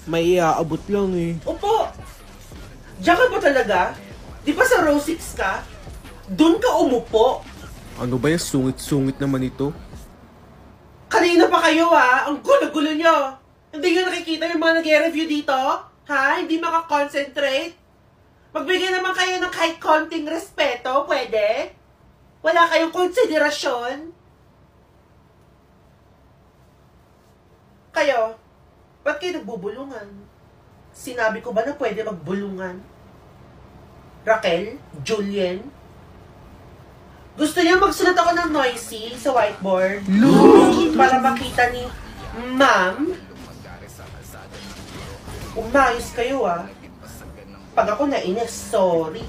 May iaabot lang eh. Opo! Diyan ka ba talaga? Di ba sa row 6 ka? Doon ka umupo. Ano ba yung sungit-sungit naman ito? Kanina pa kayo ang gulo-gulo nyo. Hindi nyo nakikita yung mga nag-review dito? Ha? Hindi makakonsentrate? Magbigay naman kayo ng kahit konting respeto, pwede? Wala kayong konsiderasyon? Kayo, ba't kayo nagbubulungan? Sinabi ko ba na pwede magbulungan? Raquel? Julien? Gusto niyo magsulat ako ng noisy sa whiteboard? Para makita ni Ma'am? Umayos kayo Pag ako nainis, sorry.